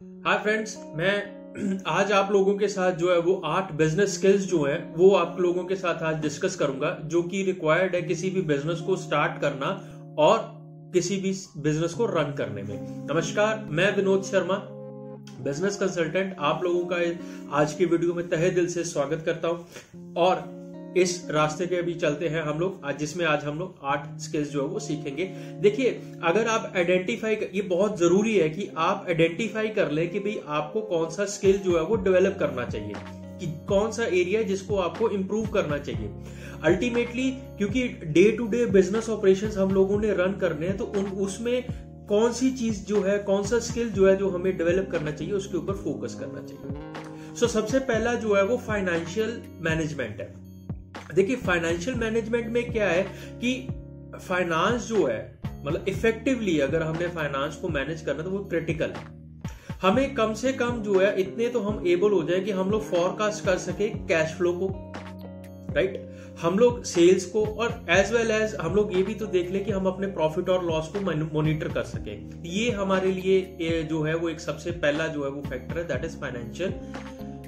Hi friends, मैं आज आप लोगों के साथ जो है वो 8 बिजनेस स्किल्स जो है वो आप लोगों के साथ आज डिस्कस करूंगा, जो कि रिक्वायर्ड है किसी भी बिजनेस को स्टार्ट करना और किसी भी बिजनेस को रन करने में। नमस्कार, मैं विनोद शर्मा, बिजनेस कंसल्टेंट, आप लोगों का आज की वीडियो में तहे दिल से स्वागत करता हूं। और इस रास्ते के भी चलते हैं हम लोग, जिसमें आज हम लोग 8 स्किल्स जो है वो सीखेंगे। देखिए, अगर आप ये बहुत जरूरी है कि आप आइडेंटिफाई कर ले कि भाई आपको कौन सा स्किल जो है वो डेवलप करना चाहिए, कि कौन सा एरिया है जिसको आपको इंप्रूव करना चाहिए अल्टीमेटली। क्योंकि day to day business operations हम लोगों ने रन करने हैं, तो उसमें कौन सी चीज जो है, कौन सा स्किल जो है जो हमें डेवलप करना चाहिए, उसके ऊपर फोकस करना चाहिए। सबसे पहला जो है वो फाइनेंशियल मैनेजमेंट है। देखिए, फाइनेंशियल मैनेजमेंट में क्या है कि फाइनेंस जो है, मतलब इफेक्टिवली अगर हमने फाइनेंस को मैनेज करना तो वो क्रिटिकल है। हमें कम से कम जो है इतने तो हम एबल हो जाए कि हम लोग फोरकास्ट कर सके कैश फ्लो को, राइट, हम लोग सेल्स को, और एज वेल एज हम लोग ये भी तो देख ले कि हम अपने प्रॉफिट और लॉस को मॉनिटर कर सके। ये हमारे लिए जो है वो एक सबसे पहला जो है वो फैक्टर है, दैट इज फाइनेंशियल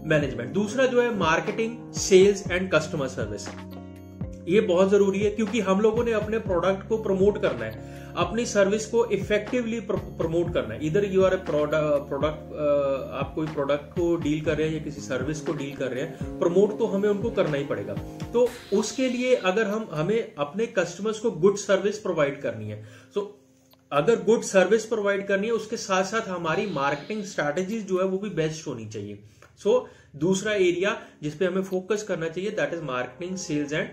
मैनेजमेंट। दूसरा जो है marketing, sales and customer service. ये बहुत जरूरी है क्योंकि हम लोगों ने अपने प्रोडक्ट को प्रमोट करना है, अपनी सर्विस को इफेक्टिवली प्रमोट करना है। इधर यू आर ए प्रोडक्ट, आप कोई प्रोडक्ट को डील कर रहे हैं या किसी सर्विस को डील कर रहे हैं, प्रमोट तो हमें उनको करना ही पड़ेगा। तो उसके लिए अगर हमें अपने कस्टमर्स को गुड सर्विस प्रोवाइड करनी है, अगर गुड सर्विस प्रोवाइड करनी है, उसके साथ साथ हमारी मार्केटिंग स्ट्रैटेजीज जो है वो भी बेस्ट होनी चाहिए। दूसरा एरिया जिसपे हमें फोकस करना चाहिए, that is marketing, sales and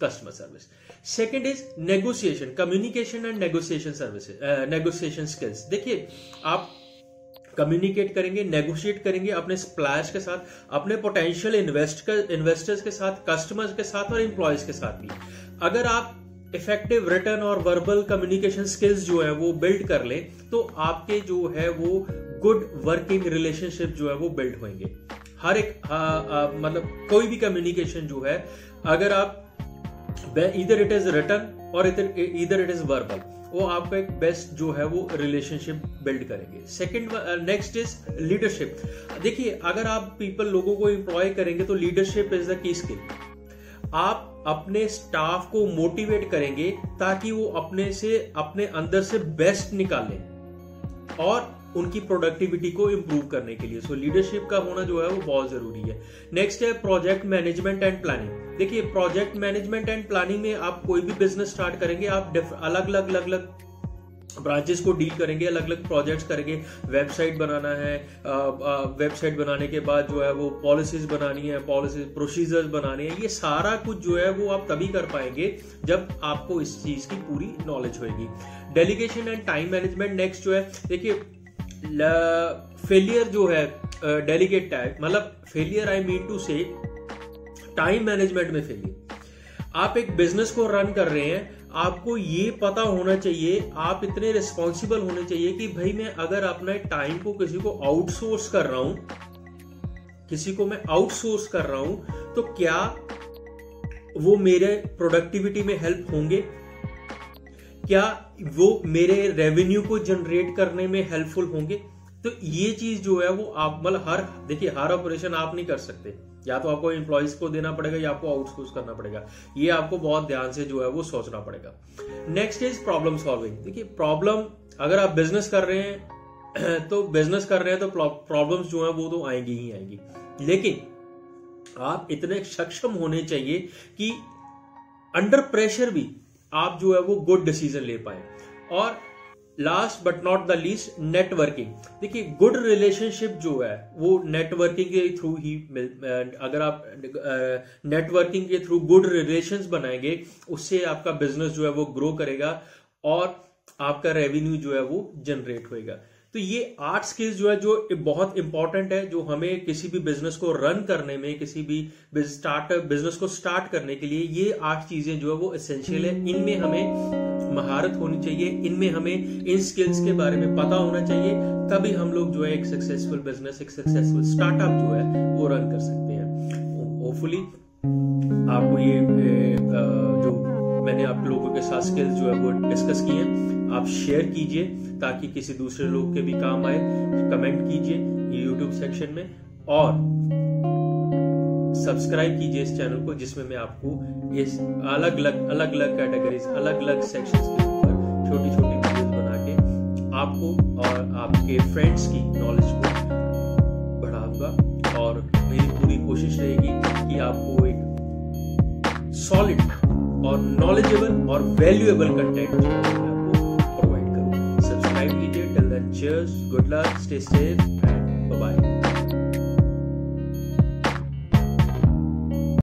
customer service. Second is negotiation, communication and negotiation skills. देखिए, आप कम्युनिकेट करेंगे, नेगोशिएट करेंगे अपने सप्लायर्स के साथ, अपने पोटेंशियल इन्वेस्टर्स के साथ, कस्टमर्स के साथ और एम्प्लॉयज के साथ भी। अगर आप इफेक्टिव रिटर्न और वर्बल कम्युनिकेशन स्किल्स जो है वो बिल्ड कर ले, तो आपके जो है वो गुड वर्किंग रिलेशनशिप जो है वो बिल्ड होंगे। हर एक मतलब कोई भी कम्युनिकेशन जो है, अगर आप इधर इट इज रिटन और इधर इट इज वर्बल, वो आपका एक बेस्ट जो है वो रिलेशनशिप बिल्ड करेंगे। Next is leadership. देखिए, अगर आप लोगों को एम्प्लॉय करेंगे तो leadership is the key skill. आप अपने स्टाफ को मोटिवेट करेंगे ताकि वो अपने अंदर से बेस्ट निकालें और उनकी प्रोडक्टिविटी को इंप्रूव करने के लिए। लीडरशिप का होना जो है वो बहुत जरूरी है। नेक्स्ट है प्रोजेक्ट मैनेजमेंट एंड प्लानिंग। देखिए, प्रोजेक्ट मैनेजमेंट एंड प्लानिंग में आप कोई भी बिजनेस स्टार्ट करेंगे, आप अलग अलग ब्रांचेस को डील करेंगे, अलग अलग प्रोजेक्ट्स करेंगे। वेबसाइट बनाना है, वेबसाइट बनाने के बाद जो है वो पॉलिसीज बनानी है, पॉलिसीज प्रोसीजर्स बनानी है। ये सारा कुछ जो है वो आप तभी कर पाएंगे जब आपको इस चीज की पूरी नॉलेज होगी। Delegation and time management next जो है। देखिए, फेलियर जो है, डेलीगेट टाइप, मतलब फेलियर आई मीन टू से टाइम मैनेजमेंट में फेलियर। आप एक बिजनेस को रन कर रहे हैं, आपको ये पता होना चाहिए, आप इतने रिस्पॉन्सिबल होने चाहिए कि भाई मैं अगर अपना टाइम को किसी को आउटसोर्स कर रहा हूं, तो क्या वो मेरे प्रोडक्टिविटी में हेल्प होंगे, क्या वो मेरे रेवेन्यू को जनरेट करने में हेल्पफुल होंगे। तो ये चीज जो है वो आप मतलब हर ऑपरेशन आप नहीं कर सकते, या तो आपको एम्प्लॉइज को देना पड़ेगा या आपको आउटसोर्स करना पड़ेगा। ये आपको बहुत ध्यान से जो है वो सोचना पड़ेगा। Next is problem solving. देखिए, प्रॉब्लम, अगर आप बिजनेस कर रहे हैं तो प्रॉब्लम्स जो है वो तो आएंगी ही आएंगी, लेकिन आप इतने सक्षम होने चाहिए कि अंडर प्रेशर भी आप जो है वो गुड डिसीजन ले पाए। और last but not the least, networking. देखिए, गुड रिलेशनशिप जो है वो नेटवर्किंग के थ्रू ही अगर आप नेटवर्किंग के थ्रू गुड रिलेशंस बनाएंगे, उससे आपका बिजनेस जो है वो ग्रो करेगा और आपका रेवेन्यू जो है वो जनरेट होएगा। तो ये 8 स्किल्स जो है जो बहुत इंपॉर्टेंट है, जो हमें किसी भी बिजनेस को रन करने में, किसी भी बिजनेस को स्टार्ट करने के लिए, ये 8 चीजें जो है वो एसेंशियल है। इनमें हमें महारत होनी चाहिए, इनमें हमें इन स्किल्स के बारे में पता होना चाहिए, तभी हम लोग जो है एक सक्सेसफुल बिजनेस, एक सक्सेसफुल स्टार्टअप जो है वो रन कर सकते हैं। होपफुली आपको ये जो मैंने आप लोगों के साथ स्किल्स जो है वो डिस्कस किए हैं, आप शेयर कीजिए ताकि किसी दूसरे लोग के भी काम आए। कमेंट कीजिए यूट्यूब सेक्शन में और सब्सक्राइब कीजिए इस चैनल को, जिसमें मैं आपको इस अलग अलग कैटेगरीज, अलग अलग सेक्शंस के ऊपर छोटी छोटी वीडियोस बना के आपको और आपके फ्रेंड्स की नॉलेज को बढ़ाऊंगा। और मेरी पूरी कोशिश रहेगी कि आपको एक सॉलिड और नॉलेजेबल और वैल्यूएबल कंटेंट जो है आपको प्रोवाइड करूं। सब्सक्राइब कीजिए। Till then, cheers, good luck, stay safe and bye bye.